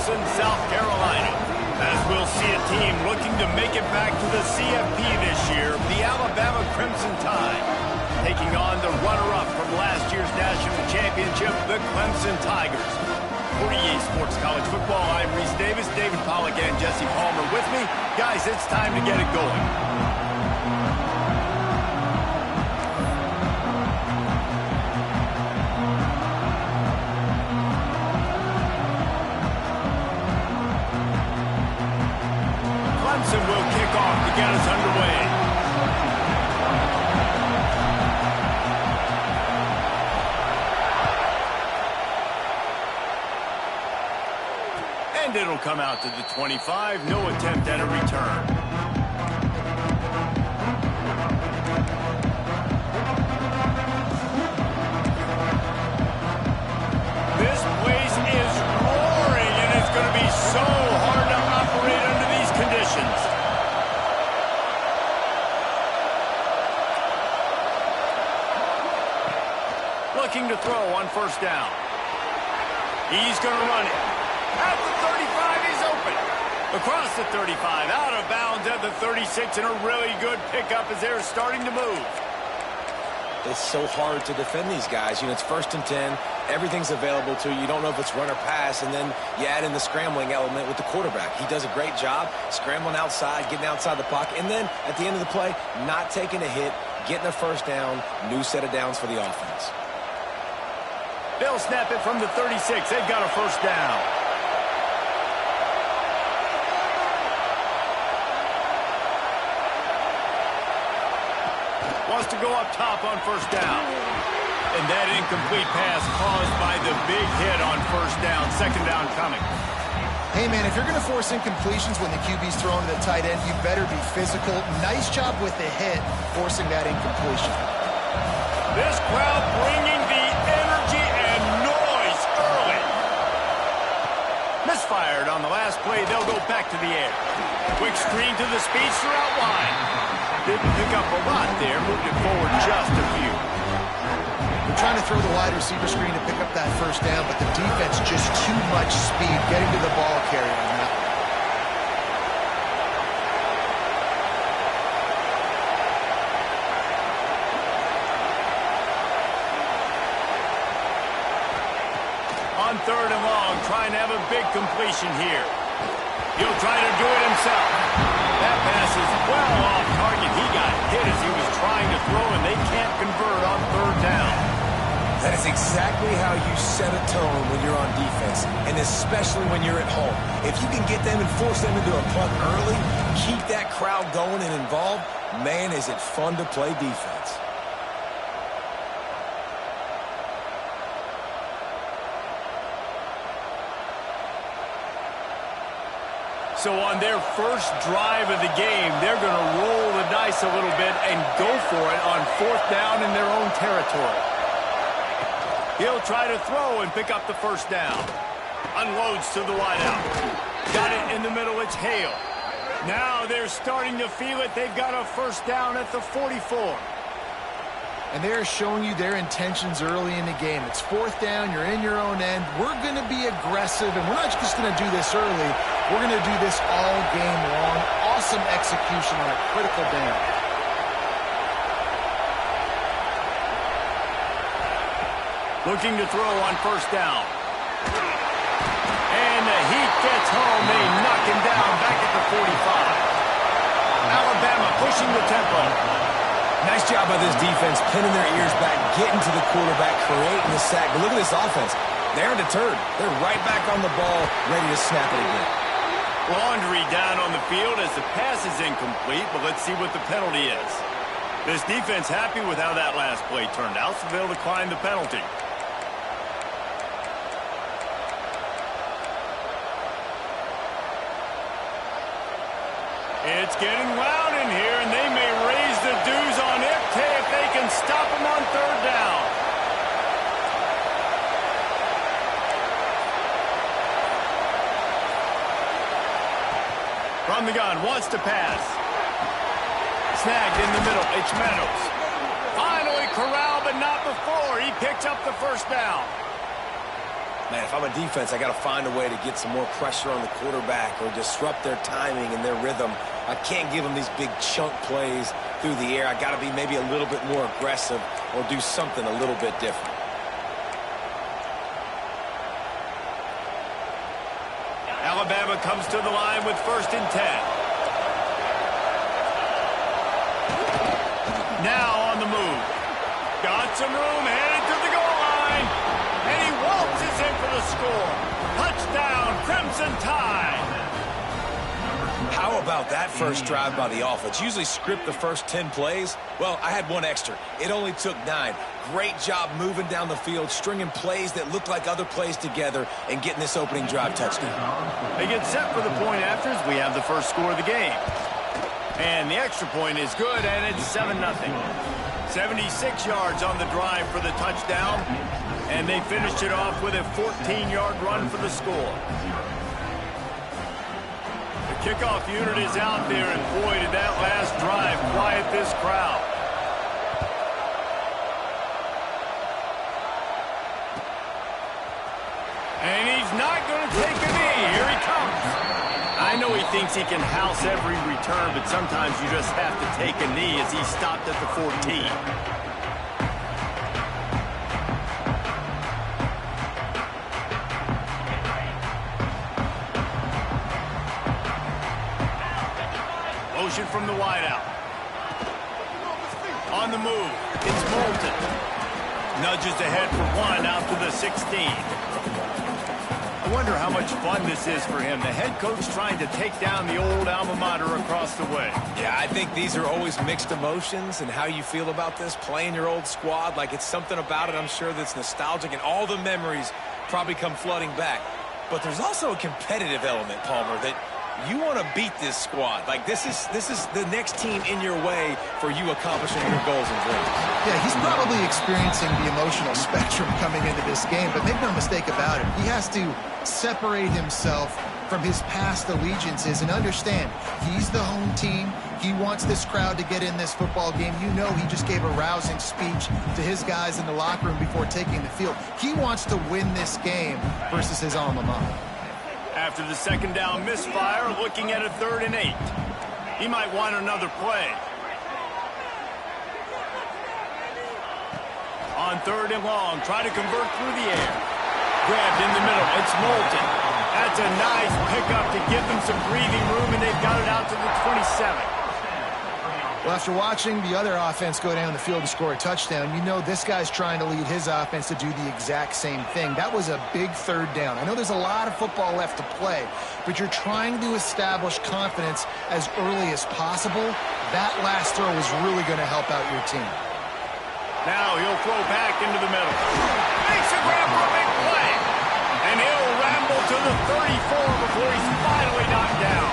Clemson, South Carolina. As we'll see a team looking to make it back to the CFP this year, the Alabama Crimson Tide, taking on the runner-up from last year's national championship, the Clemson Tigers. For EA Sports College Football, I'm Reese Davis, David Pollack, and Jesse Palmer with me. Guys, it's time to get it going. Clemson will kick off to get us underway. And it'll come out to the 25. No attempt at a return. This place is roaring, and it's going to be so hard to operate under these conditions. Looking to throw on first down. He's going to run it. At the 35, he's open. Across the 35, out of bounds at the 36, and a really good pickup as they're starting to move. It's so hard to defend these guys. You know, it's 1st and 10. Everything's available to you. You don't know if it's run or pass, and then you add in the scrambling element with the quarterback. He does a great job scrambling outside, getting outside the pocket, and then at the end of the play, not taking a hit, getting a first down, new set of downs for the offense. They'll snap it from the 36. They've got a first down. Wants to go up top on first down. And that incomplete pass caused by the big hit on first down. Second down coming. Hey, man, if you're going to force incompletions when the QB's throwing to the tight end, you better be physical. Nice job with the hit, forcing that incompletion. This crowd bringing the energy and noise early. Misfired on the last play. They'll go back to the air. Quick screen to the speedster out wide. Didn't pick up a lot there, moved it forward just a few. They're trying to throw the wide receiver screen to pick up that first down, but the defense just too much speed getting to the ball carrier on that. On 3rd and long, trying to have a big completion here. He'll try to do it himself. That pass is well off target. He got hit as he was trying to throw, and they can't convert on 3rd down. That is exactly how you set a tone when you're on defense, and especially when you're at home. If you can get them and force them into a punt early, keep that crowd going and involved, man, is it fun to play defense. So on their first drive of the game, they're going to roll the dice a little bit and go for it on 4th down in their own territory. He'll try to throw and pick up the first down. Unloads to the wideout. Got it in the middle. It's Hale. Now they're starting to feel it. They've got a first down at the 44. And they're showing you their intentions early in the game. It's 4th down, you're in your own end. We're going to be aggressive, and we're not just going to do this early. We're going to do this all game long. Awesome execution on a critical down. Looking to throw on first down. And the heat gets home. They knock him down back at the 45. Alabama pushing the tempo. Nice job by this defense, pinning their ears back, getting to the quarterback, creating the sack. But look at this offense. They're undeterred. They're right back on the ball, ready to snap it again. Laundry down on the field as the pass is incomplete, but let's see what the penalty is. This defense happy with how that last play turned out, so they'll decline the penalty. It's getting loud in here, and they may raise the dues on Ipte if they can stop him on 3rd down. From the gun, wants to pass. Snagged in the middle, it's Meadows. Finally corralled, but not before. He picks up the first down. Man, if I'm a defense, I got to find a way to get some more pressure on the quarterback or disrupt their timing and their rhythm. I can't give them these big chunk plays through the air. I got to be maybe a little bit more aggressive or do something a little bit different. Alabama comes to the line with 1st and 10. Now on the move. Got some room, headed to the goal line. And he waltzes in for the score. Touchdown, Crimson Tide. How about that first drive by the offense? Usually script the first 10 plays. Well, I had one extra. It only took 9. Great job moving down the field, stringing plays that look like other plays together, and getting this opening drive touchdown. They get set for the point afters. We have the first score of the game. And the extra point is good, and it's 7-0. 76 yards on the drive for the touchdown, and they finished it off with a 14-yard run for the score. The kickoff unit is out there, and boy, did that last drive quiet this crowd. And he's not going to take a knee. Here he comes. I know he thinks he can house every return, but sometimes you just have to take a knee as he stopped at the 14. Motion from the wideout. On the move, it's Moulton. Nudges ahead for 1 out to the 16. I wonder how much fun this is for him. The head coach trying to take down the old alma mater across the way. Yeah, I think these are always mixed emotions, and how you feel about this, playing your old squad. Like, it's something about it, I'm sure, that's nostalgic, and all the memories probably come flooding back. But there's also a competitive element, Palmer, that you want to beat this squad. Like, this is the next team in your way for you accomplishing your goals and dreams. Yeah, he's probably experiencing the emotional spectrum coming into this game, but make no mistake about it, he has to separate himself from his past allegiances and understand he's the home team. He wants this crowd to get in this football game. You know, he just gave a rousing speech to his guys in the locker room before taking the field. He wants to win this game versus his alma mater. After the second down misfire, looking at a 3rd and 8. He might want another play. On 3rd and long, try to convert through the air. Grabbed in the middle, it's Moulton. That's a nice pickup to give them some breathing room, and they've got it out to the 27. Well, after watching the other offense go down the field to score a touchdown, you know this guy's trying to lead his offense to do the exact same thing. That was a big 3rd down. I know there's a lot of football left to play, but you're trying to establish confidence as early as possible. That last throw is really going to help out your team. Now he'll throw back into the middle. Makes a grab for a big play. And he'll ramble to the 34 before he's finally knocked down.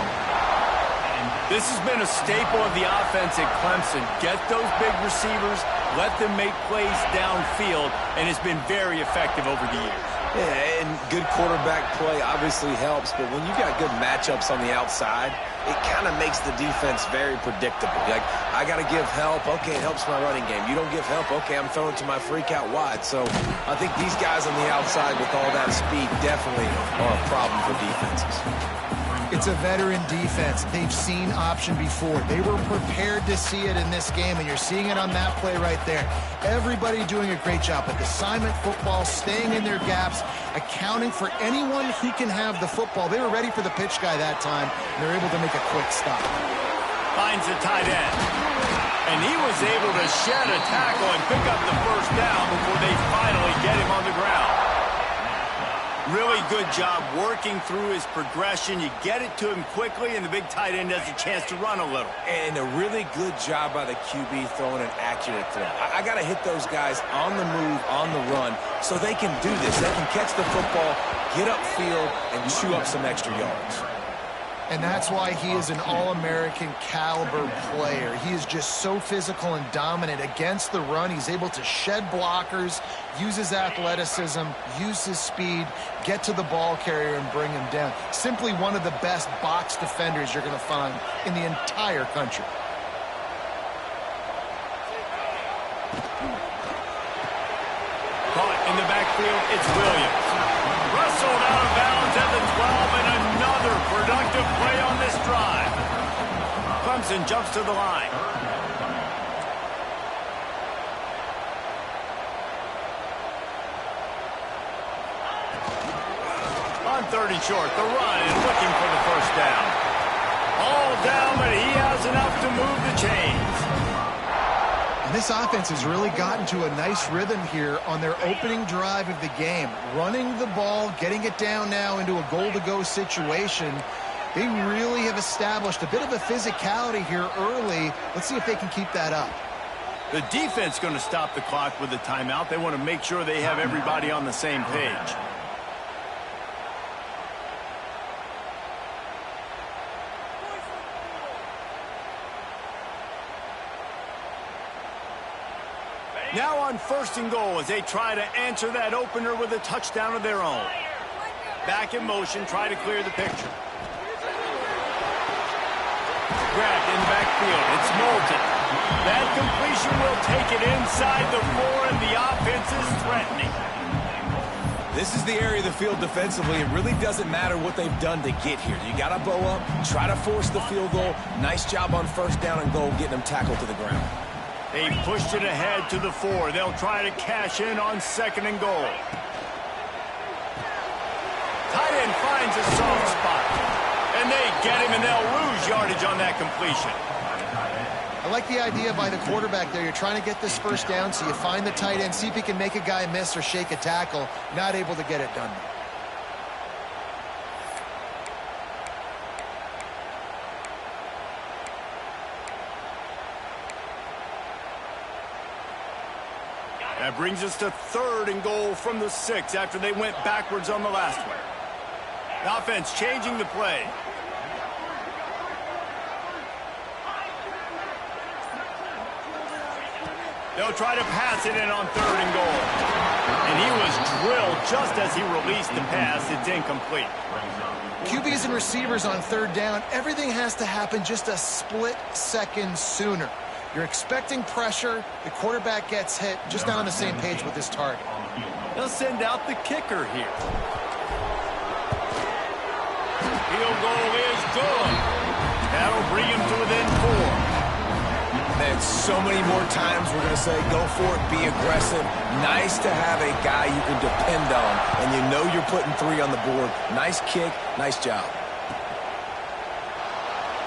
This has been a staple of the offense at Clemson. Get those big receivers, let them make plays downfield, and it's been very effective over the years. Yeah, and good quarterback play obviously helps, but when you got good matchups on the outside, it kind of makes the defense very predictable. Like, I got to give help. Okay, it helps my running game. You don't give help. Okay, I'm throwing to my freak out wide. So I think these guys on the outside with all that speed definitely are a problem for defenses. It's a veteran defense. They've seen option before. They were prepared to see it in this game, and you're seeing it on that play right there. Everybody doing a great job with assignment football, staying in their gaps, accounting for anyone who can have the football. They were ready for the pitch guy that time, and they're able to make a quick stop. Finds the tight end. And he was able to shed a tackle and pick up the first down before they finally get him on the ground. Really good job working through his progression. You get it to him quickly, and the big tight end has a chance to run a little. And a really good job by the QB throwing an accurate throw. I got to hit those guys on the move, on the run, so they can do this. They can catch the football, get upfield, and chew up some extra yards. And that's why he is an All-American caliber player. He is just so physical and dominant against the run. He's able to shed blockers, use his athleticism, use his speed, get to the ball carrier and bring him down. Simply one of the best box defenders you're going to find in the entire country. Caught in the backfield, it's Williams. Wrestled out of bounds at the 12, and another productive play on this drive. Clemson jumps to the line. On 30 short, the run and looking for the first down. All down, but he has enough to move the chains. And this offense has really gotten to a nice rhythm here on their opening drive of the game. Running the ball, getting it down now into a goal-to-go situation. They really have established a bit of a physicality here early. Let's see if they can keep that up. The defense going to stop the clock with the timeout. They want to make sure they have everybody on the same page. Now on 1st and goal as they try to answer that opener with a touchdown of their own. Back in motion, try to clear the picture. Grabbed in the backfield. It's Moulton. That completion will take it inside the 4, and the offense is threatening. This is the area of the field defensively. It really doesn't matter what they've done to get here. You got to bow up, try to force the field goal. Nice job on 1st down and goal, getting them tackled to the ground. They pushed it ahead to the 4. They'll try to cash in on 2nd and goal. Tight end finds a soft spot. And they get him, and they'll lose yardage on that completion. I like the idea by the quarterback there. You're trying to get this 1st down, so you find the tight end, see if he can make a guy miss or shake a tackle. Not able to get it done. That brings us to 3rd and goal from the 6 after they went backwards on the last one. The offense changing the play. They'll try to pass it in on 3rd and goal. And he was drilled just as he released the pass. It's incomplete. QBs and receivers on 3rd down, everything has to happen just a split second sooner. You're expecting pressure. The quarterback gets hit. Just not on the same page with his target. They'll send out the kicker here. Field goal is good. That'll bring him to within 4. Man, so many more times we're going to say, go for it, be aggressive. Nice to have a guy you can depend on, and you know you're putting 3 on the board. Nice kick, nice job.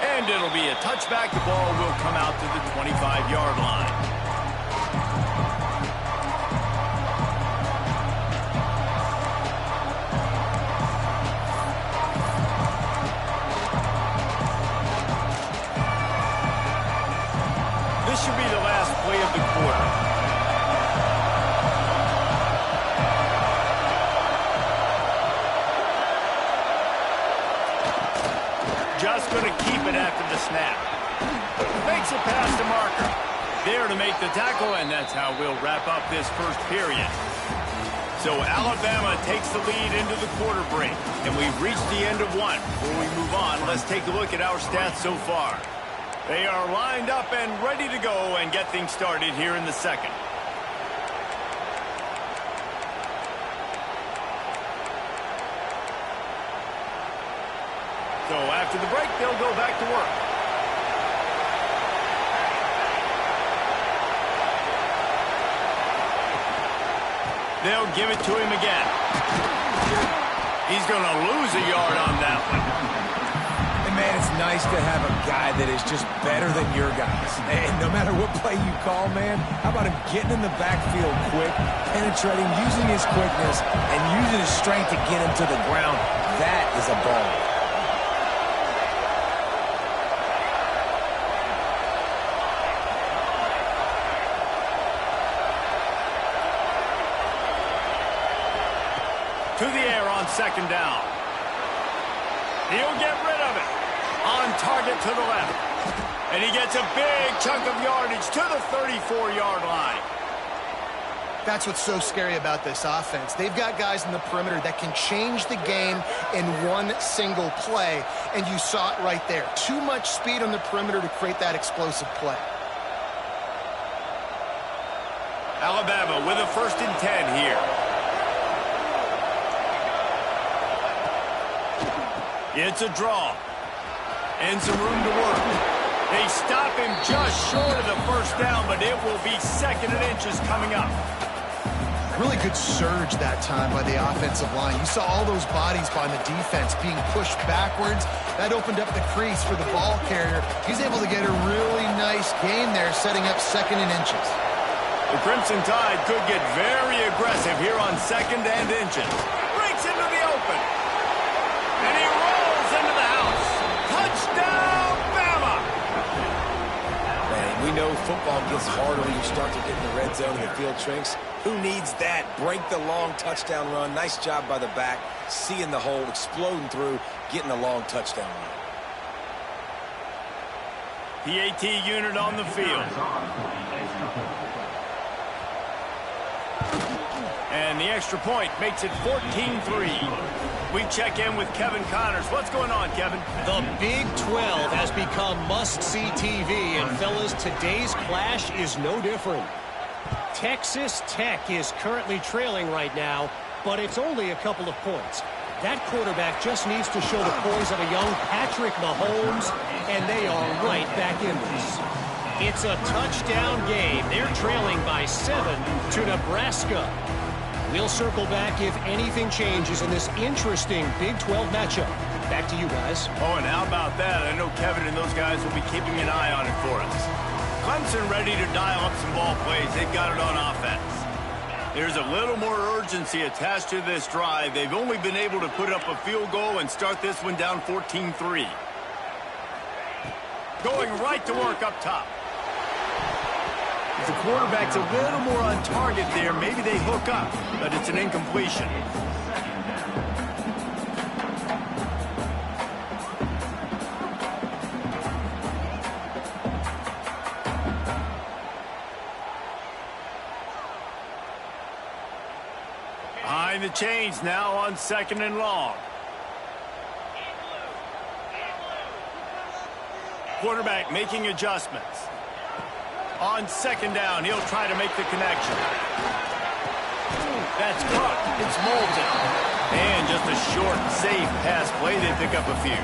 And it'll be a touchback. The ball will come out to the 25-yard line. This should be the last play of the quarter. Just going to keep it after the snap. Makes it past the marker. There to make the tackle, and that's how we'll wrap up this 1st period. So Alabama takes the lead into the quarter break, and we've reached the end of 1. Before we move on, let's take a look at our stats so far. They are lined up and ready to go and get things started here in the 2nd. So after the break, they'll go back to work. They'll give it to him again. He's going to lose a yard on that one. And, man, it's nice to have a guy that is just better than your guys. And no matter what play you call, man, how about him getting in the backfield quick, penetrating, using his quickness, and using his strength to get him to the ground? That is a ball. To the air on 2nd down. He'll get rid of it. On target to the left. And he gets a big chunk of yardage to the 34-yard line. That's what's so scary about this offense. They've got guys in the perimeter that can change the game in one single play, and you saw it right there. Too much speed on the perimeter to create that explosive play. Alabama with a 1st and 10 here. It's a draw. And some room to work. They stop him just short of the first down, but it will be 2nd and inches coming up. Really good surge that time by the offensive line. You saw all those bodies by the defense being pushed backwards. That opened up the crease for the ball carrier. He's able to get a really nice gain there, setting up 2nd and inches. The Crimson Tide could get very aggressive here on 2nd and inches. Breaks into the open. And he rolls into the house. Touchdown, Bama! Man, we know football gets harder when you start to get in the red zone and the field shrinks. Who needs that? Break the long touchdown run. Nice job by the back. Seeing the hole, exploding through, getting a long touchdown run. PAT unit on the field. And the extra point makes it 14-3. We check in with Kevin Connors. What's going on, Kevin? The Big 12 has become must-see TV, and fellas, today's clash is no different. Texas Tech is currently trailing right now, but it's only a couple of points. That quarterback just needs to show the poise of a young Patrick Mahomes, and they are right back in this. It's a touchdown game. They're trailing by 7 to Nebraska. We'll circle back if anything changes in this interesting Big 12 matchup. Back to you guys. Oh, and how about that? I know Kevin and those guys will be keeping an eye on it for us. Clemson ready to dial up some ball plays. They've got it on offense. There's a little more urgency attached to this drive. They've only been able to put up a field goal and start this one down 14-3. Going right to work up top. If the quarterback's a little more on target there, maybe they hook up, but it's an incompletion. Behind the chains now on 2nd and long. Quarterback making adjustments. On 2nd down, he'll try to make the connection. That's caught. It's Moulton. And just a short, safe pass play. They pick up a few.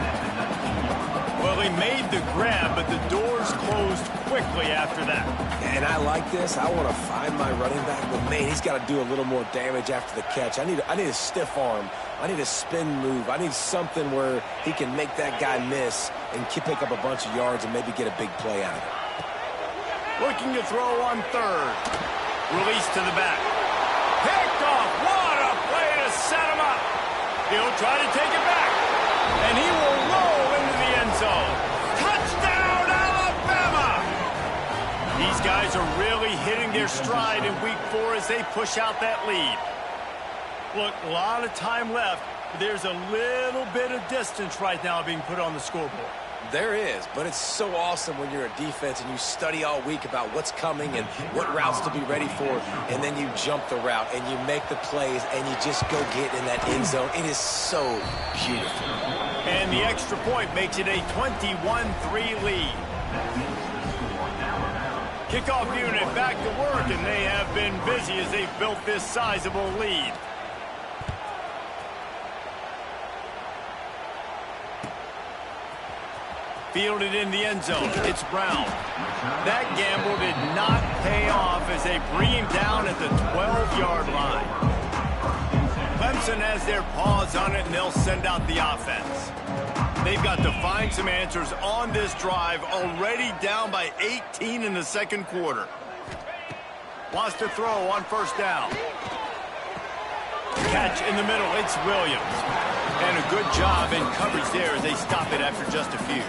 Well, he made the grab, but the doors closed quickly after that. And I like this. I want to find my running back, but man, he's got to do a little more damage after the catch. I need a stiff arm. I need a spin move. I need something where he can make that guy miss and pick up a bunch of yards and maybe get a big play out of it. Looking to throw on 3rd. Release to the back. Picked off. What a play to set him up. He'll try to take it back. And he will roll into the end zone. Touchdown, Alabama! These guys are really hitting their stride in week 4 as they push out that lead. Look, a lot of time left. But there's a little bit of distance right now being put on the scoreboard. There is, but it's so awesome when you're a defense and you study all week about what's coming and what routes to be ready for, and then you jump the route and you make the plays and you just go get in that end zone. It is so beautiful. And the extra point makes it a 21-3 lead. Kickoff unit back to work, and they have been busy as they've built this sizable lead. Fielded in the end zone. It's Brown. That gamble did not pay off as they bring him down at the 12-yard line. Clemson has their paws on it, and they'll send out the offense. They've got to find some answers on this drive, already down by 18 in the 2nd quarter. Wants to throw on 1st down. Catch in the middle. It's Williams. And a good job in coverage there as they stop it after just a few.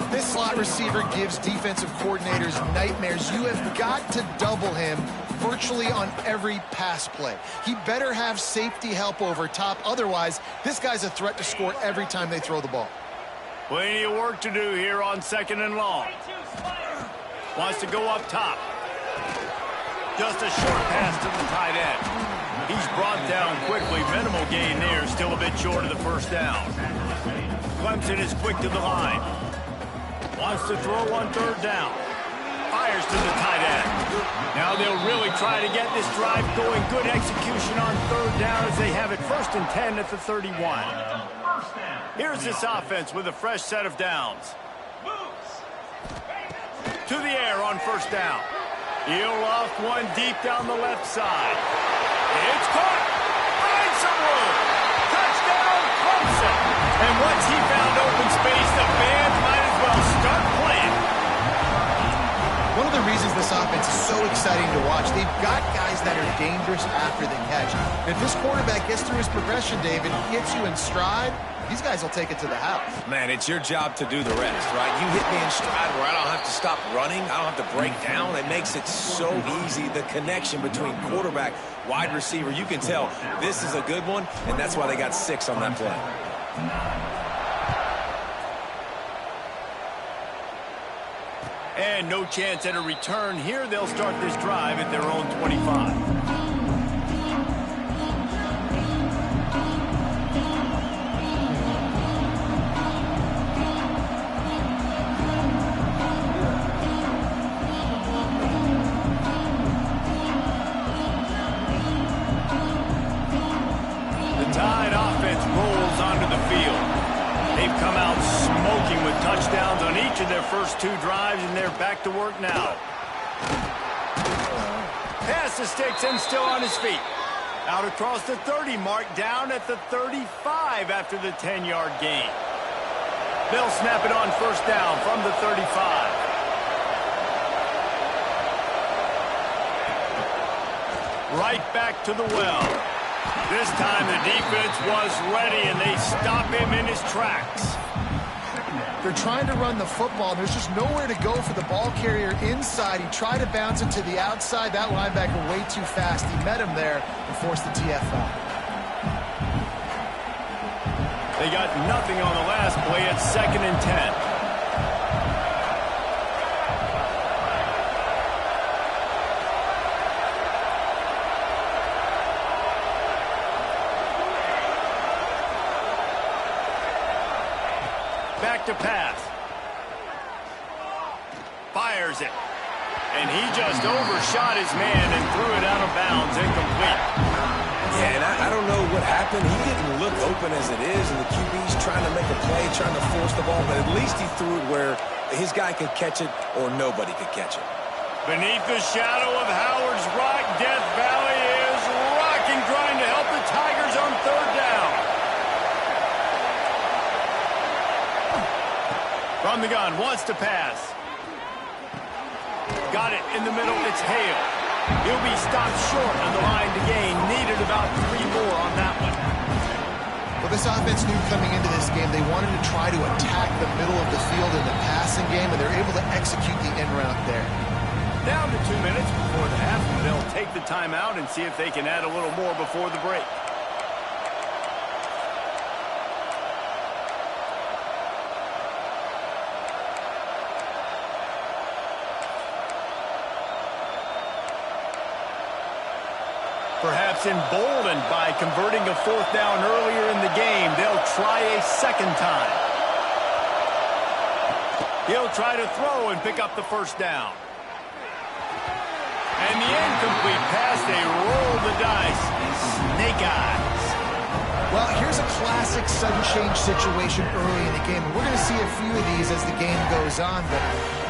This slot receiver gives defensive coordinators nightmares. You have got to double him virtually on every pass play. He better have safety help over top. Otherwise, this guy's a threat to score every time they throw the ball. Plenty of work to do here on 2nd and long. Wants to go up top. Just a short pass to the tight end. He's brought down quickly. Minimal gain there. Still a bit short of the 1st down. Clemson is quick to the line. Wants to throw on 3rd down. Fires to the tight end. Now they'll really try to get this drive going. Good execution on third down as they have it 1st and 10 at the 31. Here's this offense with a fresh set of downs. To the air on 1st down. He'll loft one deep down the left side. It's caught. Finds some room. Touchdown, Clemson. And once he found open space, the fans might as well start playing. One of the reasons this offense is so exciting to watch, they've got guys that are dangerous after the catch. And if this quarterback gets through his progression, David, gets you in stride, these guys will take it to the house. Man, it's your job to do the rest, right? You hit me in stride where I don't have to stop running. I don't have to break down. It makes it so easy, the connection between quarterback, wide receiver. You can tell this is a good one, and that's why they got 6 on that play. And no chance at a return here. They'll start this drive at their own 25. Come out smoking with touchdowns on each of their first 2 drives, and they're back to work now. Pass the sticks and still on his feet. Out across the 30 mark, down at the 35 after the 10-yard gain. They'll snap it on 1st down from the 35. Right back to the well. This time the defense was ready, and they stop him in his tracks. They're trying to run the football. There's just nowhere to go for the ball carrier inside. He tried to bounce it to the outside. That linebacker way too fast. He met him there and forced the TFL. They got nothing on the last play at 2nd and 10. Back to pass. Fires it. And he just overshot his man and threw it out of bounds, incomplete. Yeah, and I don't know what happened. He didn't look open as it is, and the QB's trying to make a play, trying to force the ball, but at least he threw it where his guy could catch it or nobody could catch it. Beneath the shadow of Howard's Rock, Death Valley is rocking, trying to help the Tigers on 3rd down. From the gun, wants to pass. Got it in the middle, it's Hale. He'll be stopped short on the line to gain. Needed about 3 more on that one. Well, this offense knew coming into this game they wanted to try to attack the middle of the field in the passing game, and they're able to execute the end route there. Down to 2 minutes before the half, and they'll take the timeout and see if they can add a little more before the break. Perhaps emboldened by converting a 4th down earlier in the game, they'll try a 2nd time. He'll try to throw and pick up the 1st down. And the incomplete pass, they roll the dice. Snake eyes. Well, here's a classic sudden change situation early in the game. We're going to see a few of these as the game goes on, but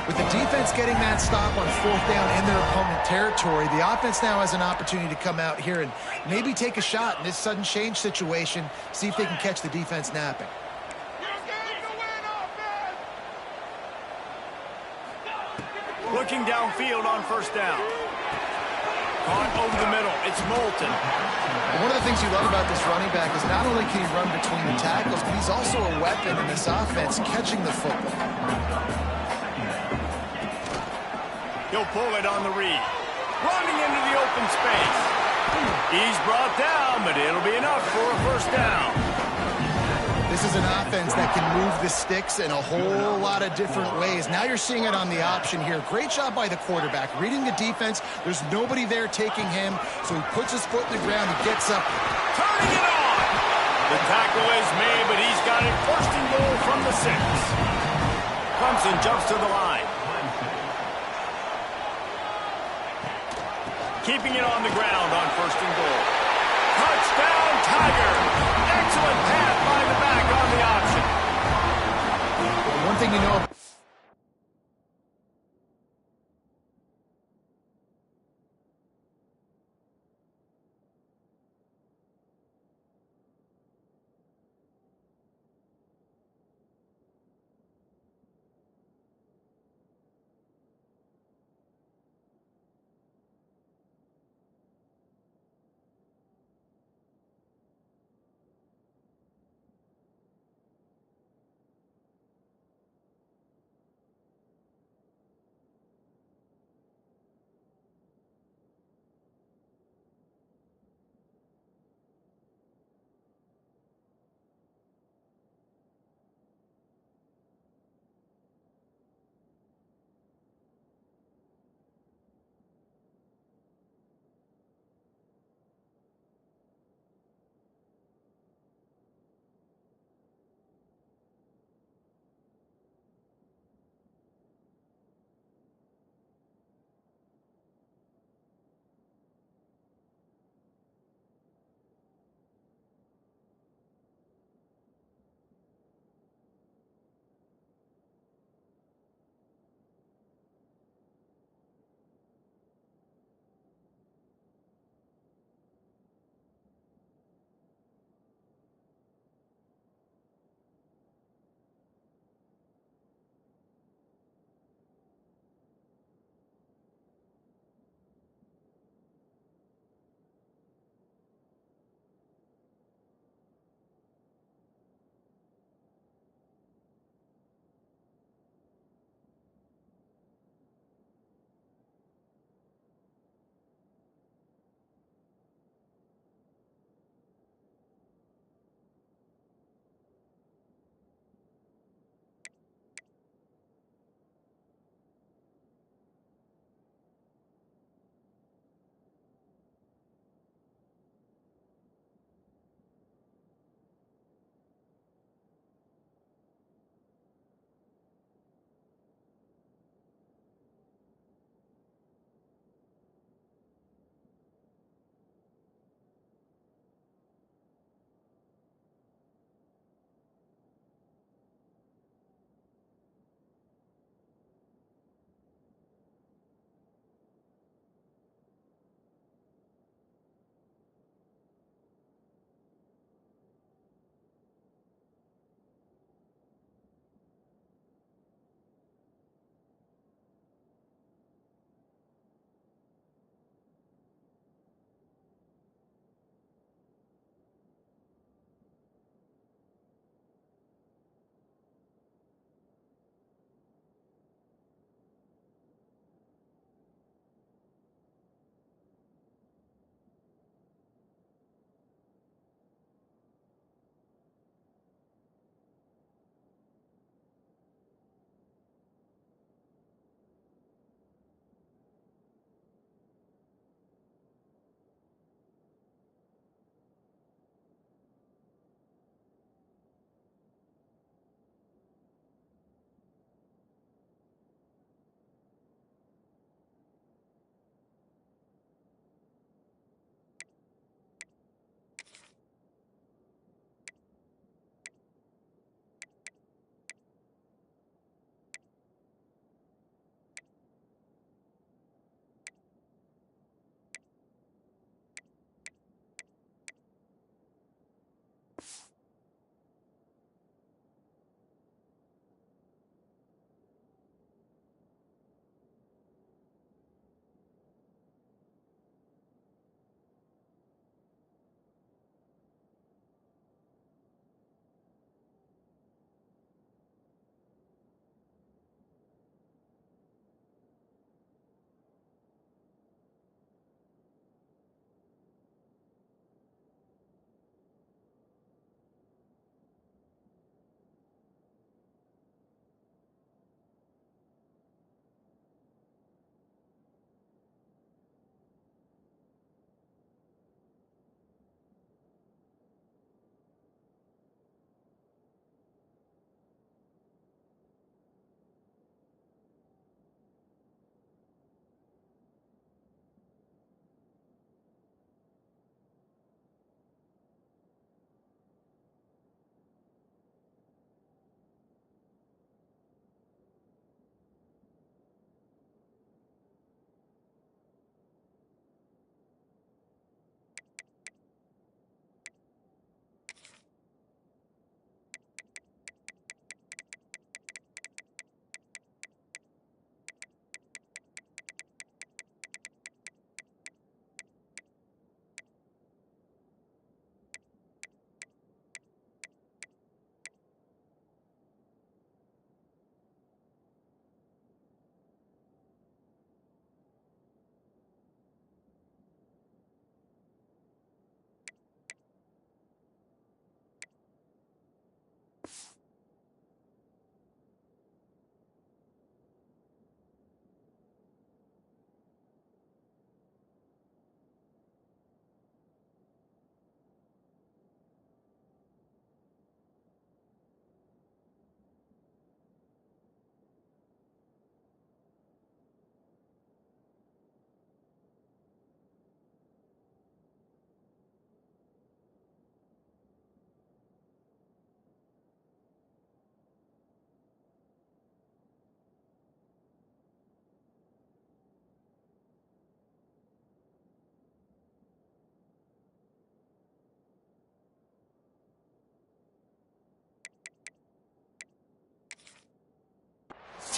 with the defense getting that stop on 4th down in their opponent territory, the offense now has an opportunity to come out here and maybe take a shot in this sudden change situation, see if they can catch the defense napping. Looking downfield on 1st down. Caught over the middle. It's Moulton. One of the things you love about this running back is not only can he run between the tackles, but he's also a weapon in this offense catching the football. He'll pull it on the read. Running into the open space. He's brought down, but it'll be enough for a 1st down. This is an offense that can move the sticks in a whole lot of different ways. Now you're seeing it on the option here. Great job by the quarterback. Reading the defense, there's nobody there taking him, so he puts his foot in the ground, he gets up. Turning it on! The tackle is made, but he's got it 1st and goal from the 6. Clemson jumps to the line. Keeping it on the ground on 1st and goal. Touchdown, Tiger! Excellent pass by the back on the option. One thing you know...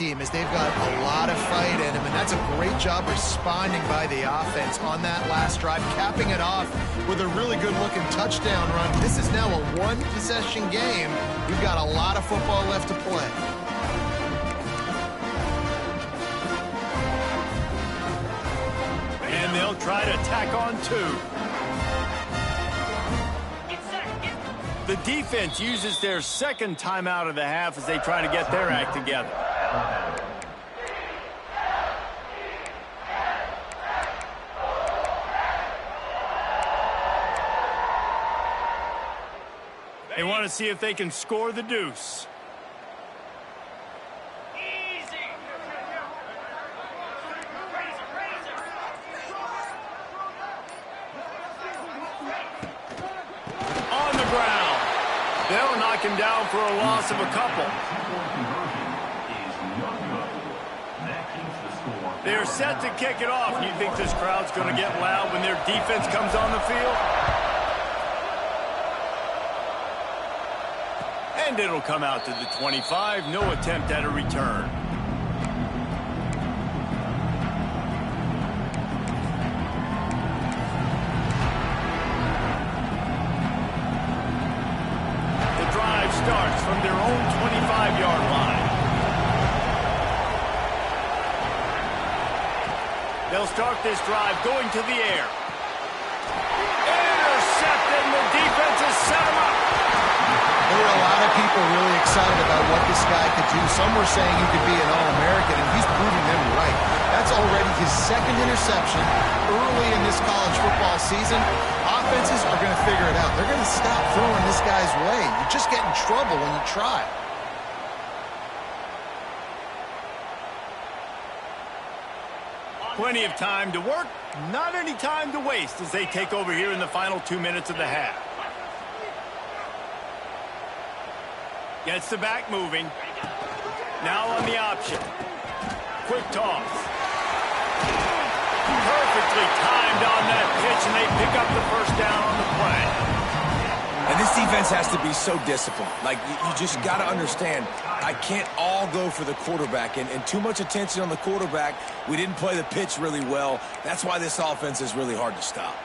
team, is they've got a lot of fight in them, and that's a great job responding by the offense on that last drive, capping it off with a really good-looking touchdown run. This is now a one-possession game. We've got a lot of football left to play. And they'll try to tack on 2. The defense uses their second timeout of the half as they try to get their act together. They want to see if they can score the deuce. On the ground. They'll knock him down for a loss of a couple. They're set to kick it off. You think this crowd's going to get loud when their defense comes on the field? And it'll come out to the 25. No attempt at a return. The drive starts from their own 25-yard line. They'll start this drive going to the air. Intercepted, and the defense has set him up. There were a lot of people really excited about what this guy could do. Some were saying he could be an All-American, and he's proving them right. That's already his second interception early in this college football season. Offenses are going to figure it out. They're going to stop throwing this guy's way. You just get in trouble when you try. Plenty of time to work, not any time to waste as they take over here in the final 2 minutes of the half. Gets the back moving. Now on the option. Quick toss. Perfectly timed on that pitch, and they pick up the first down on the play. And this defense has to be so disciplined. Like, you just got to understand, I can't all go for the quarterback. And too much attention on the quarterback. We didn't play the pitch really well. That's why this offense is really hard to stop.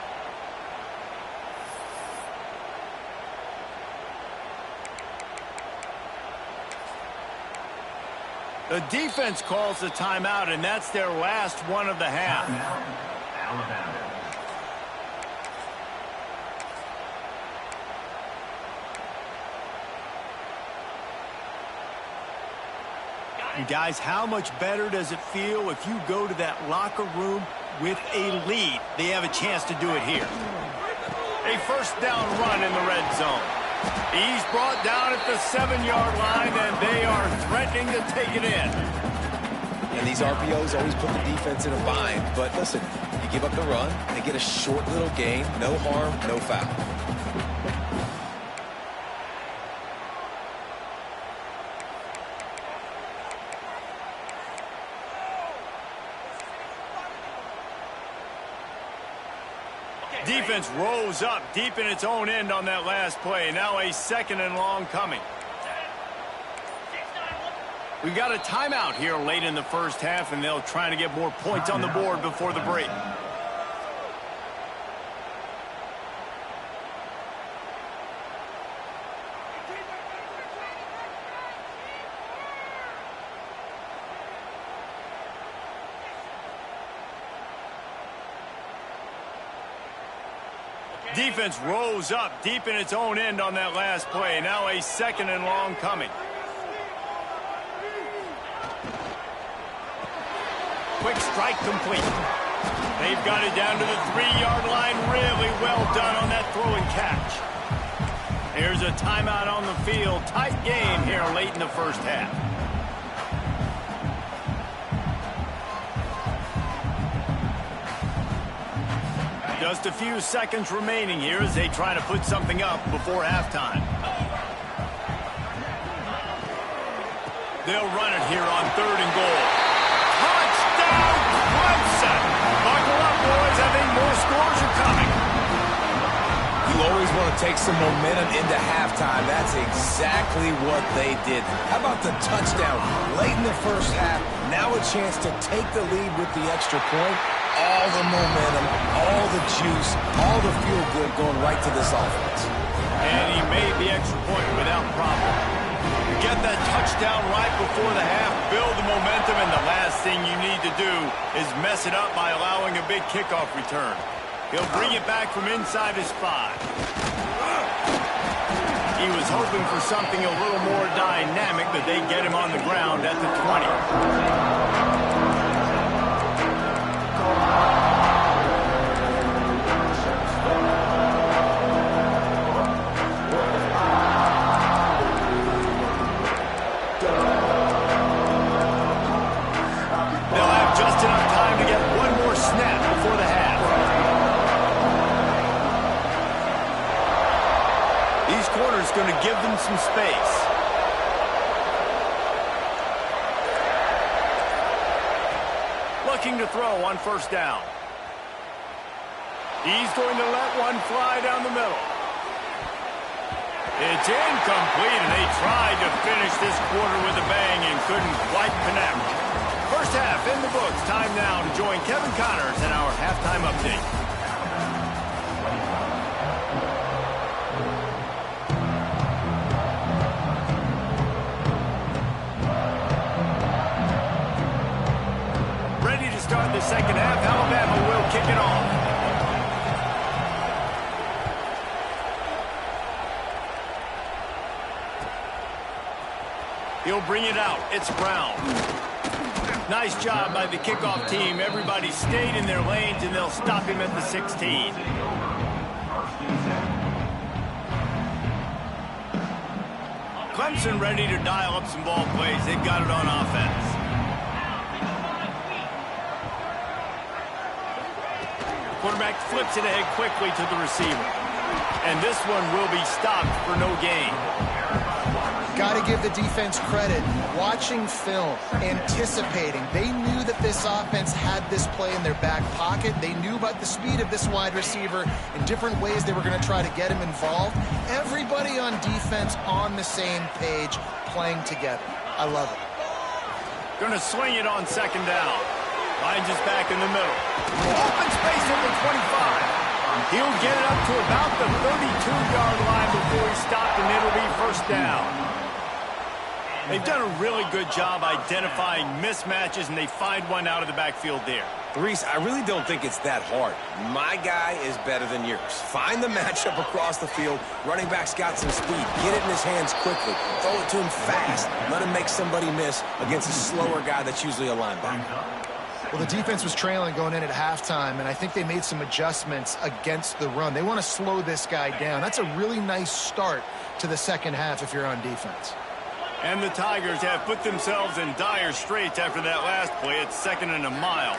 The defense calls the timeout, and that's their last one of the half. And guys, how much better does it feel if you go to that locker room with a lead? They have a chance to do it here. A first down run in the red zone. He's brought down at the 7-yard line, and they are threatening to take it in. And these RPOs always put the defense in a bind. But listen, you give up the run, they get a short little gain, no harm, no foul. Defense rose up deep in its own end on that last play. Now a second and long coming. We got a timeout here late in the first half, and they'll try to get more points on the board before the break. Defense rose up deep in its own end on that last play. Now a second and long coming. Quick strike complete. They've got it down to the 3-yard line. Really well done on that throw and catch. Here's a timeout on the field. Tight game here late in the first half. Just a few seconds remaining here as they try to put something up before halftime. They'll run it here on 3rd and goal. Touchdown, Clemson! Buckle up, boys. I think more scores are coming. You always want to Take some momentum into halftime. That's exactly what they did. How about the touchdown late in the first half? Now a chance to take the lead with the extra point. All the momentum, all the juice, all the feel-good going right to this offense. And he made the extra point without problem. Get that touchdown right before the half, build the momentum, and the last thing you need to do is mess it up by allowing a big kickoff return. He'll bring it back from inside his 5. He was hoping for something a little more dynamic, but they get him on the ground at the 20. Just enough time to get one more snap before the half. These corners going to give them some space. Looking to throw on first down. He's going to let one fly down the middle. It's incomplete, and they tried to finish this quarter with a bang and couldn't quite connect. First half in the books. Time now to join Kevin Connors in our halftime update. Ready to start the second half. Alabama will kick it off. He'll bring it out. It's Brown. Nice job by the kickoff team. Everybody stayed in their lanes, and they'll stop him at the 16. Clemson ready to dial up some ball plays. They've got it on offense. Quarterback flips it ahead quickly to the receiver. And this one will be stopped for no gain. Got to give the defense credit. Watching film, anticipating. They knew that this offense had this play in their back pocket. They knew about the speed of this wide receiver in different ways they were going to try to get him involved. Everybody on defense on the same page, playing together. I love it. Going to swing it on second down. Finds his back in the middle. Open space at the 25. He'll get it up to about the 32-yard line before he's stopped, and it'll be first down. They've done a really good job identifying mismatches, and they find one out of the backfield there. Reese, I really don't think it's that hard. My guy is better than yours. Find the matchup across the field. Running back's got some speed. Get it in his hands quickly. Throw it to him fast. Let him make somebody miss against a slower guy that's usually a linebacker. Well, the defense was trailing going in at halftime, and I think they made some adjustments against the run. They want to slow this guy down. That's a really nice start to the second half if you're on defense. And the Tigers have put themselves in dire straits after that last play. It's 2nd and a mile.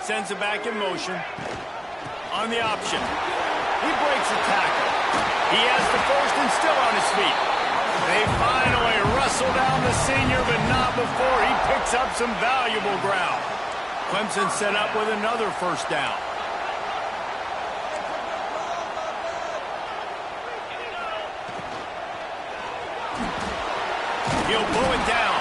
Sends it back in motion. On the option. He breaks a tackle. He has the first and still on his feet. They finally wrestle down the senior, but not before he picks up some valuable ground. Clemson set up with another first down. He'll pull it down.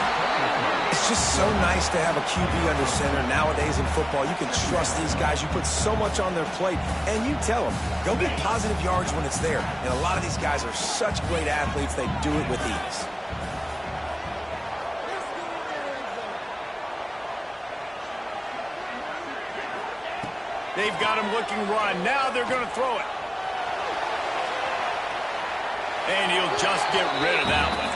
It's just so nice to have a QB under center. Nowadays in football, you can trust these guys. You put so much on their plate, and you tell them, go get positive yards when it's there. And a lot of these guys are such great athletes, they do it with ease. They've got him looking run. Now they're going to throw it. And he'll just get rid of that one.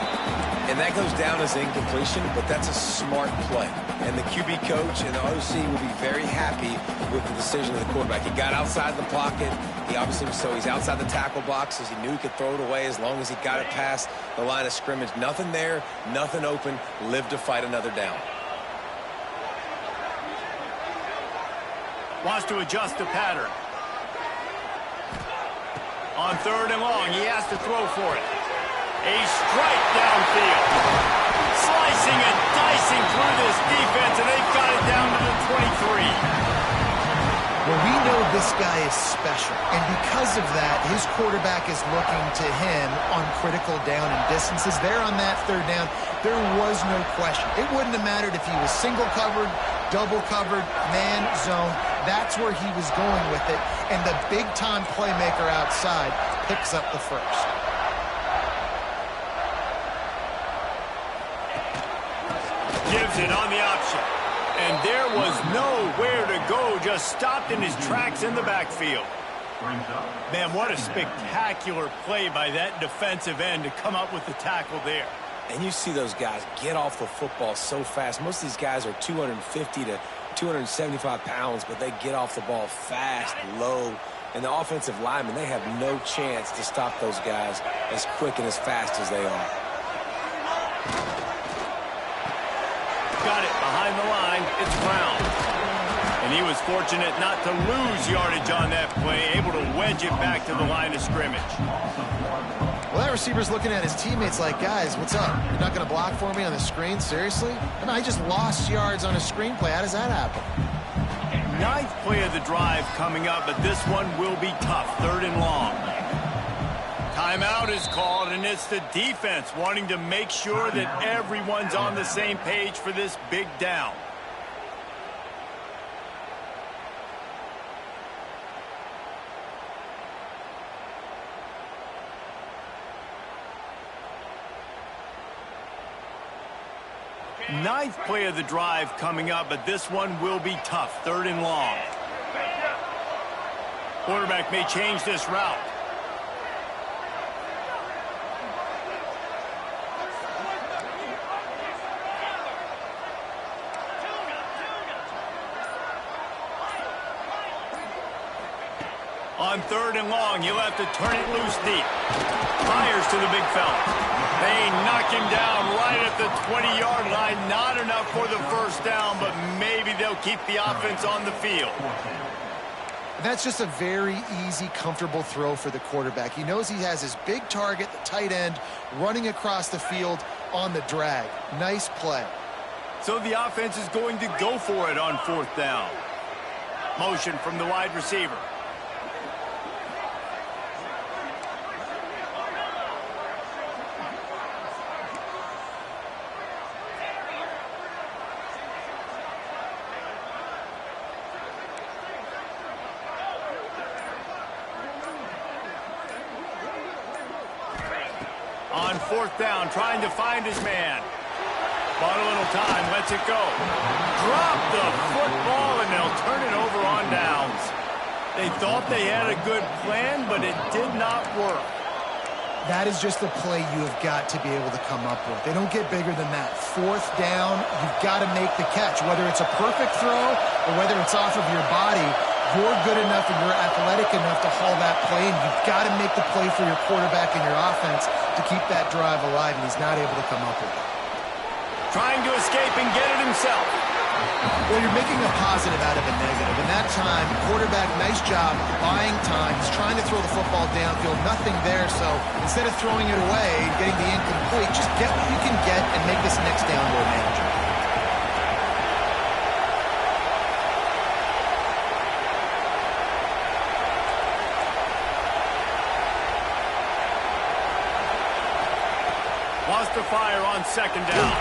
And that goes down as incompletion, but that's a smart play. And the QB coach and the OC will be very happy with the decision of the quarterback. He got outside the pocket. He obviously was, so he's outside the tackle boxes. He knew he could throw it away as long as he got it past the line of scrimmage. Nothing there, nothing open. Live to fight another down. Wants to adjust the pattern. On 3rd and long, he has to throw for it. A strike downfield. Slicing and dicing through this defense, and they've got it down to the 23. special. And because of that, his quarterback is looking to him on critical down and distances. There on that third down, there was no question. It wouldn't have mattered if he was single covered, double covered, man, zone. That's where he was going with it. And the big-time playmaker outside picks up the first. Gives it on the option. And there was nowhere to go, just stopped in his tracks in the backfield. Man, what a spectacular play by that defensive end to come up with the tackle there. And you see those guys get off the football so fast. Most of these guys are 250 to 275 pounds, but they get off the ball fast, low. And the offensive linemen, they have no chance to stop those guys as quick and as fast as they are. Got it behind the line. It's Brown. And he was fortunate not to lose yardage on that play, able to wedge it back to the line of scrimmage. Well, that receiver's looking at his teammates like, guys, what's up? You're not going to block for me on the screen? Seriously? I mean, I just lost yards on a screenplay. How does that happen? Ninth play of the drive coming up, but this one will be tough. 3rd and long. Timeout is called, and it's the defense wanting to make sure that everyone's on the same page for this big down. Ninth play of the drive coming up, but this one will be tough. 3rd and long. Quarterback may change this route. On 3rd and long, he'll have to turn it loose deep. Fires to the big fella. They knock him down right at the 20-yard line. Not enough for the first down, but maybe they'll keep the offense on the field. That's just a very easy, comfortable throw for the quarterback. He knows he has his big target, the tight end, running across the field on the drag. Nice play. So the offense is going to go for it on 4th down. Motion from the wide receiver. On 4th down, trying to find his man. Bought a little time, lets it go. Drop the football, and they'll turn it over on downs. They thought they had a good plan, but it did not work. That is just a play you have got to be able to come up with. They don't get bigger than that. 4th down, you've got to make the catch. Whether it's a perfect throw or whether it's off of your body, you're good enough and you're athletic enough to haul that play, and you've got to make the play for your quarterback and your offense to keep that drive alive, and he's not able to come up with it. Trying to escape and get it himself. Well, you're making a positive out of a negative. In that time, quarterback, nice job buying time. He's trying to throw the football downfield, nothing there, so instead of throwing it away and getting the incomplete, just get what you can get and make this next down more manageable. Wants to fire on 2nd down.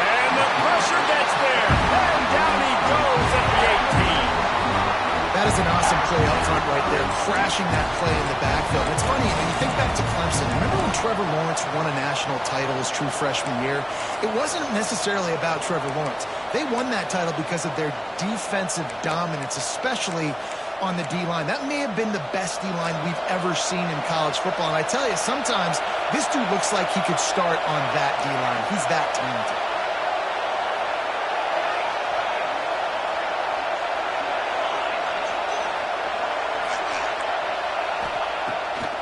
And the pressure gets there. And down he goes at the 18. That is an awesome play up front right there, crashing that play in the backfield. It's funny, when you think back to Clemson, remember when Trevor Lawrence won a national title his true freshman year? It wasn't necessarily about Trevor Lawrence. They won that title because of their defensive dominance, especially on the D-line. That may have been the best D-line we've ever seen in college football. And I tell you, sometimes this dude looks like he could start on that D-line. He's that talented.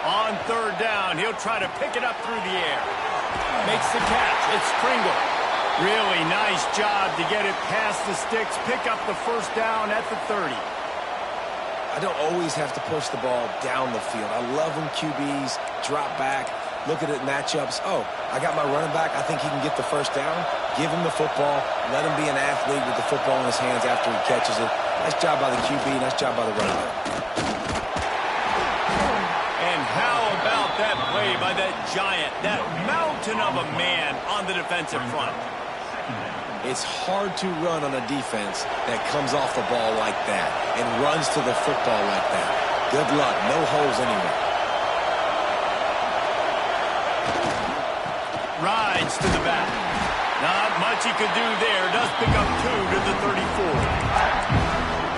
On 3rd down, he'll try to pick it up through the air. Makes the catch. It's Pringle. Really nice job to get it past the sticks, pick up the first down at the 30. I don't always have to push the ball down the field. I love when QBs drop back, look at it matchups. Oh, I got my running back. I think he can get the first down. Give him the football. Let him be an athlete with the football in his hands after he catches it. Nice job by the QB. Nice job by the running back. giant, that mountain of a man on the defensive front. It's hard to run on a defense that comes off the ball like that and runs to the football like that. Good luck. No holes anywhere. Rides to the back. Not much he could do there. Does pick up 2 to the 34.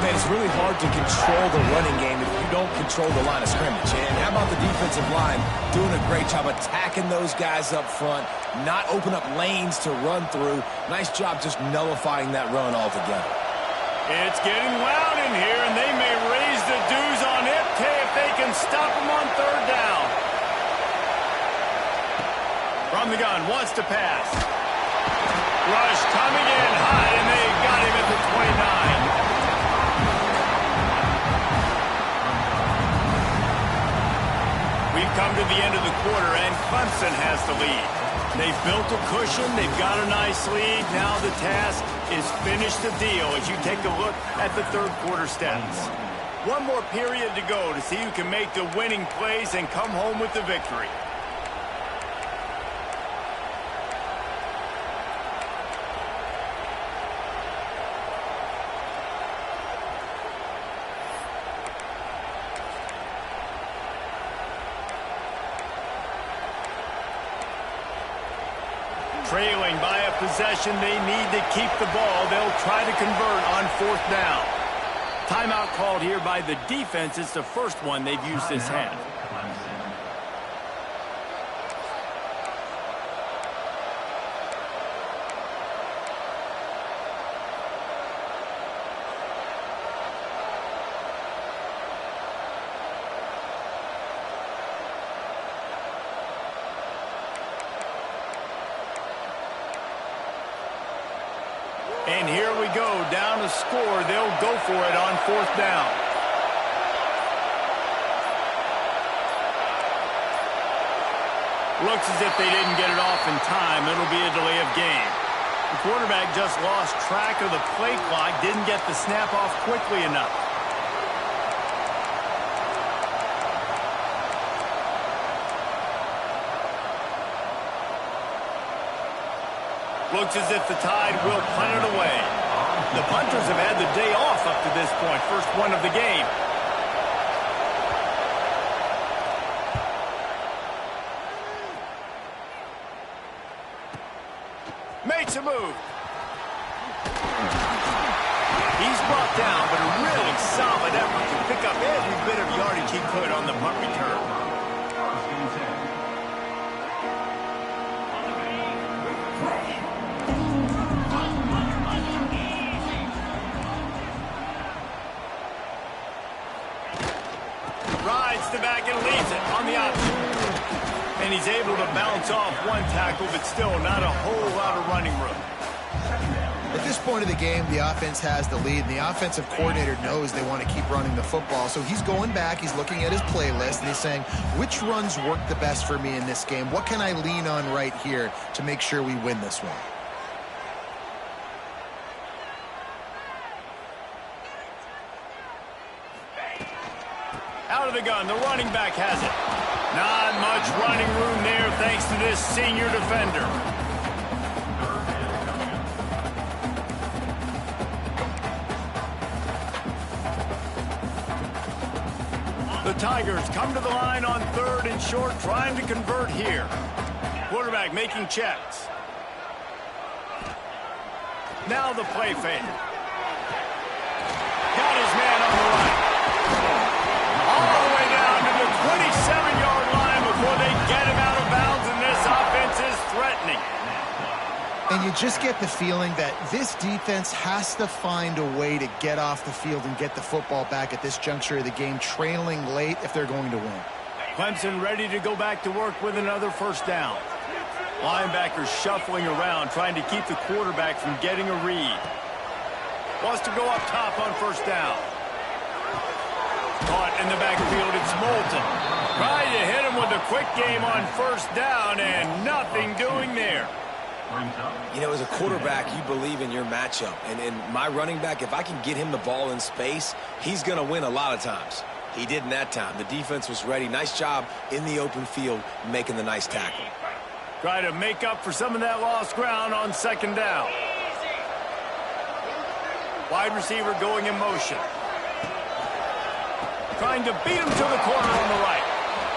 Man, it's really hard to control the running game if you don't control the line of scrimmage. And how about the defensive line doing a great job attacking those guys up front, not open up lanes to run through. Nice job just nullifying that run altogether. It's getting loud in here, and they may raise the dues on Ipke if they can stop him on 3rd down. From the gun, wants to pass. Rush coming in high, and they got him at the 29. We've come to the end of the quarter, and Clemson has the lead. They've built a cushion. They've got a nice lead. Now the task is finish the deal as you take a look at the 3rd quarter stats. One more period to go to see who can make the winning plays and come home with the victory. Trailing by a possession, they need to keep the ball. They'll try to convert on 4th down. Timeout called here by the defense. It's the first one they've used this half. And here we go, down to score. They'll go for it on 4th down. Looks as if they didn't get it off in time. It'll be a delay of game. The quarterback just lost track of the play clock, didn't get the snap off quickly enough. Looks as if the Tide will punt it away. The punters have had the day off up to this point. First one of the game. Makes a move. He's brought down, but a really solid effort to pick up every bit of yardage he could on the punt return. The back and leads it on the option. And he's able to bounce off one tackle, but still not a whole lot of running room. At this point of the game, the offense has the lead, and the offensive coordinator knows they want to keep running the football. So he's going back, he's looking at his playlist, and he's saying, which runs work the best for me in this game? What can I lean on right here to make sure we win this one? Out of the gun, the running back has it. Not much running room there thanks to this senior defender. The Tigers come to the line on 3rd and short, trying to convert here. Quarterback making checks. Now the play fake. Got his man on the right. All the way down to the 27-yard line before they get him out of bounds, and this offense is threatening. And you just get the feeling that this defense has to find a way to get off the field and get the football back at this juncture of the game, trailing late if they're going to win. Clemson ready to go back to work with another 1st down. Linebackers shuffling around, trying to keep the quarterback from getting a read. Wants to go up top on 1st down. Caught in the backfield, it's Moulton. Trying to hit him with a quick game on 1st down, and nothing doing there. You know, as a quarterback, you believe in your matchup. And my running back, if I can get him the ball in space, he's going to win a lot of times. He didn't that time. The defense was ready. Nice job in the open field making the nice tackle. Try to make up for some of that lost ground on second down. Wide receiver going in motion. Trying to beat him to the corner on the right.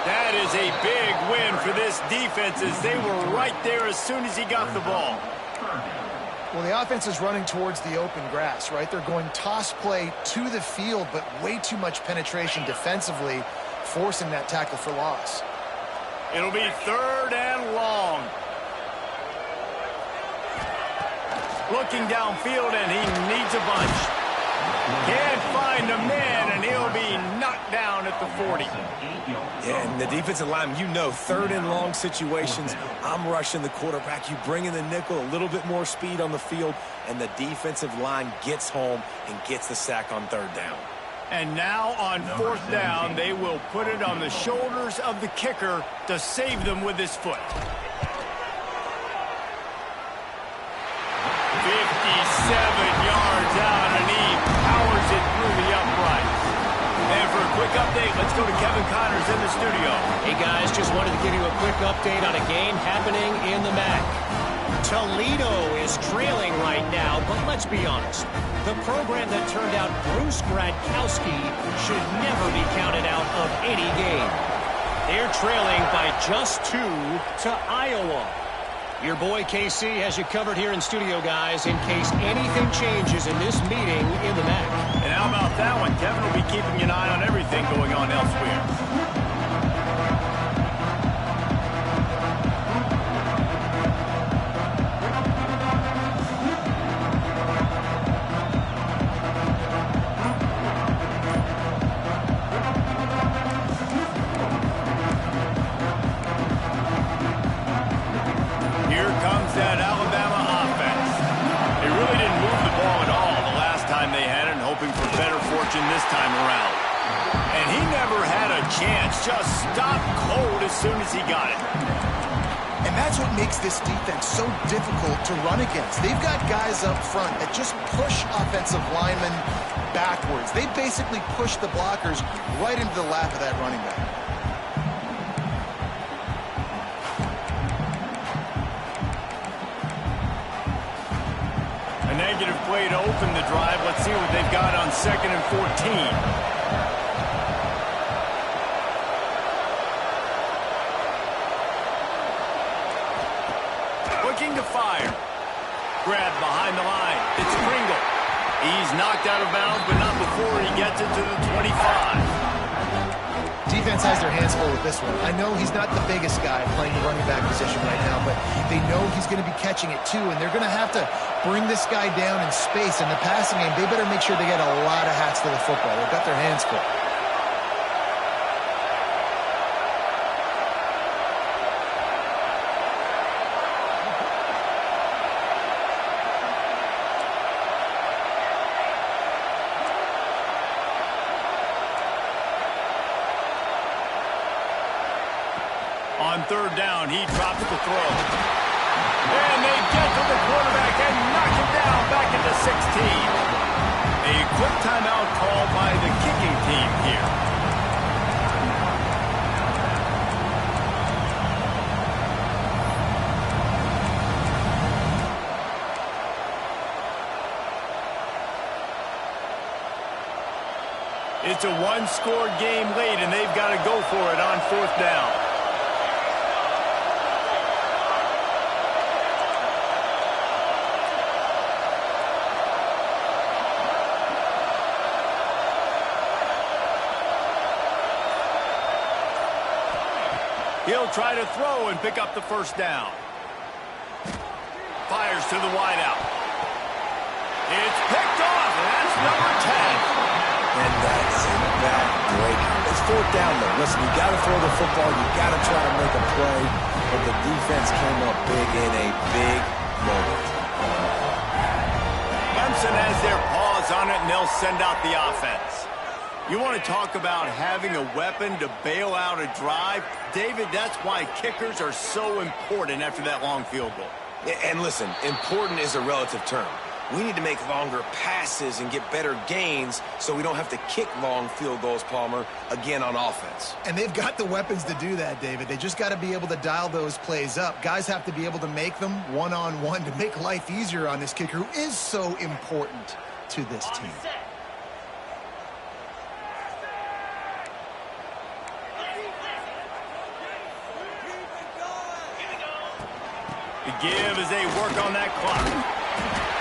That is a big win for this defense as they were right there as soon as he got the ball. Well, the offense is running towards the open grass, right? They're going toss play to the field, but way too much penetration defensively, forcing that tackle for loss. It'll be 3rd and long. Looking downfield, and he needs a bunch. Can't find a man, and he'll be knocked down at the 40. Yeah, and the defensive line, you know, 3rd and long situations, I'm rushing the quarterback. You bring in the nickel, a little bit more speed on the field, and the defensive line gets home and gets the sack on 3rd down. And now on 4th down, they will put it on the shoulders of the kicker to save them with his foot. 57 yards out, and he powers it through the uprights. And for a quick update, let's go to Kevin Connors in the studio. Hey, guys, just wanted to give you a quick update on a game happening in the MAC. Toledo is trailing right now, but let's be honest. The program that turned out Bruce Gradkowski should never be counted out of any game. They're trailing by just 2 to Iowa. Your boy KC has you covered here in studio, guys, in case anything changes in this meeting in the MAC. And how about that one? Kevin will be keeping an eye on everything going on elsewhere. This time around. And he never had a chance. Just stopped cold as soon as he got it. And that's what makes this defense so difficult to run against. They've got guys up front that just push offensive linemen backwards. They basically push the blockers right into the lap of that running back. Negative play to open the drive. Let's see what they've got on 2nd and 14. Looking to fire. Grab behind the line. It's Pringle. He's knocked out of bounds, but not before he gets it to the 25. Defense has their hands full with this one. I know he's not the biggest guy playing the running back position right now, but they know he's going to be catching it too, and they're going to have to bring this guy down in space. In the passing game, they better make sure they get a lot of hats to the football. They've got their hands full. On 3rd down, he drops the throw. And they get to the quarterback and knock him down back into 16. A quick timeout called by the kicking team here. It's a one-score game late, and they've got to go for it on 4th down. He'll try to throw and pick up the 1st down. Fires to the wideout. It's picked off, and that's number 10. And that's a bad break. It's 4th down, though. Listen, you got to throw the football. You got to try to make a play. But the defense came up big in a big moment. Clemson has their paws on it, and they'll send out the offense. You want to talk about having a weapon to bail out a drive? David, that's why kickers are so important after that long field goal. And listen, important is a relative term. we need to make longer passes and get better gains so we don't have to kick long field goals, Palmer, again on offense. And they've got the weapons to do that, David. They just got to be able to dial those plays up. Guys have to be able to make them one-on-one to make life easier on this kicker who is so important to this team. The give as they work on that clock.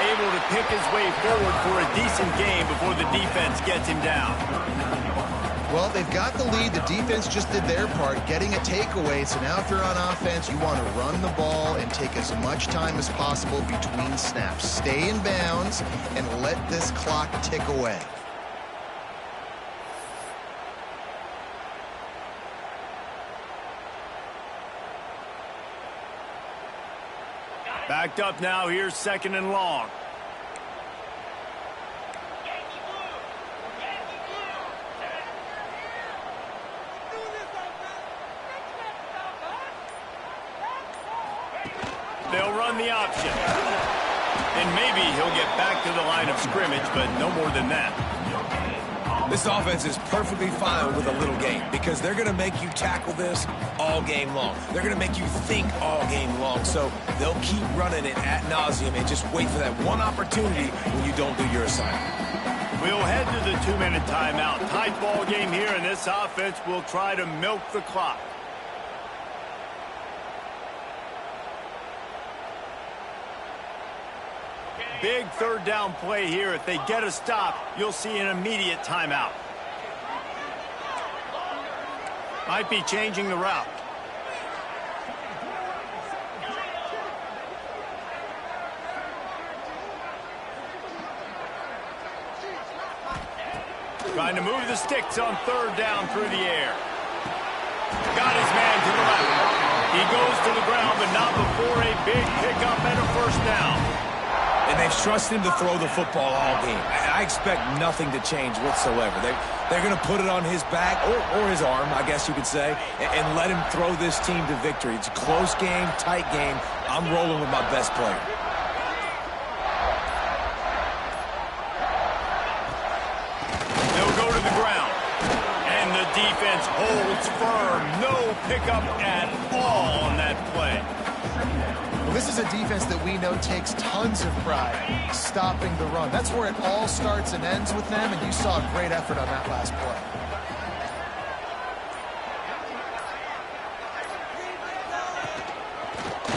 Able to pick his way forward for a decent game before the defense gets him down. Well, they've got the lead. The defense just did their part, getting a takeaway. So now if you're on offense, you want to run the ball and take as much time as possible between snaps. Stay in bounds and let this clock tick away. Backed up now. Here's 2nd and long. They'll run the option. And maybe he'll get back to the line of scrimmage, but no more than that. This offense is perfectly fine with a little game because they're going to make you tackle this all game long. They're going to make you think all game long. So they'll keep running it ad nauseum and just wait for that one opportunity when you don't do your assignment. We'll head to the 2-minute timeout. Tight ball game here, and this offense will try to milk the clock. Big 3rd down play here. If they get a stop, you'll see an immediate timeout. Might be changing the route. Trying to move the sticks on 3rd down through the air. Got his man to the left. He goes to the ground, but not before a big pickup and a 1st down. And they've trusted him to throw the football all game. I expect nothing to change whatsoever. They're going to put it on his back, or his arm, I guess you could say, and let him throw this team to victory. It's a close game, tight game. I'm rolling with my best player. They'll go to the ground. And the defense holds firm. No pickup at all on that play. This is a defense that we know takes tons of pride stopping the run. That's where it all starts and ends with them, and you saw a great effort on that last play.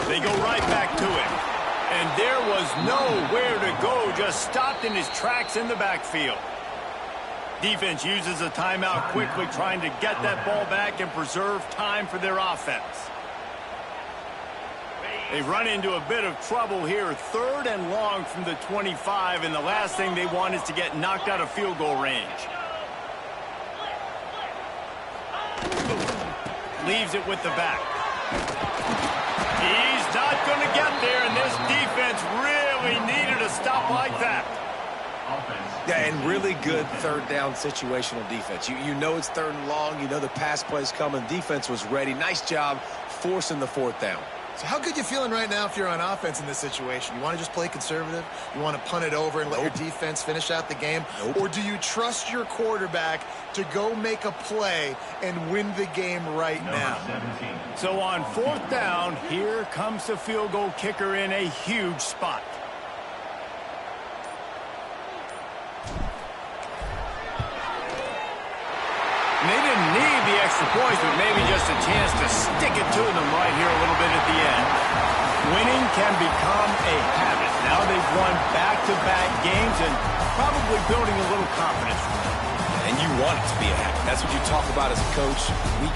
They go right back to it. And there was nowhere to go, just stopped in his tracks in the backfield. Defense uses a timeout quickly, trying to get that ball back and preserve time for their offense. They run into a bit of trouble here. 3rd and long from the 25, and the last thing they want is to get knocked out of field goal range. Leaves it with the back. He's not going to get there, and this defense really needed a stop like that. Yeah, and really good 3rd down situational defense. You know it's 3rd and long. You know the pass play's coming. Defense was ready. Nice job forcing the 4th down. So how good you feeling right now if you're on offense in this situation? You want to just play conservative? You want to punt it over and let your defense finish out the game? Or do you trust your quarterback to go make a play and win the game right now? So on 4th down, here comes the field goal kicker in a huge spot. And they didn't need the extra points, but maybe just a chance to stick it to them right here a little bit at the end. Winning can become a habit. Now they've won back-to-back games and probably building a little confidence. And you want it to be a habit. That's what you talk about as a coach week out.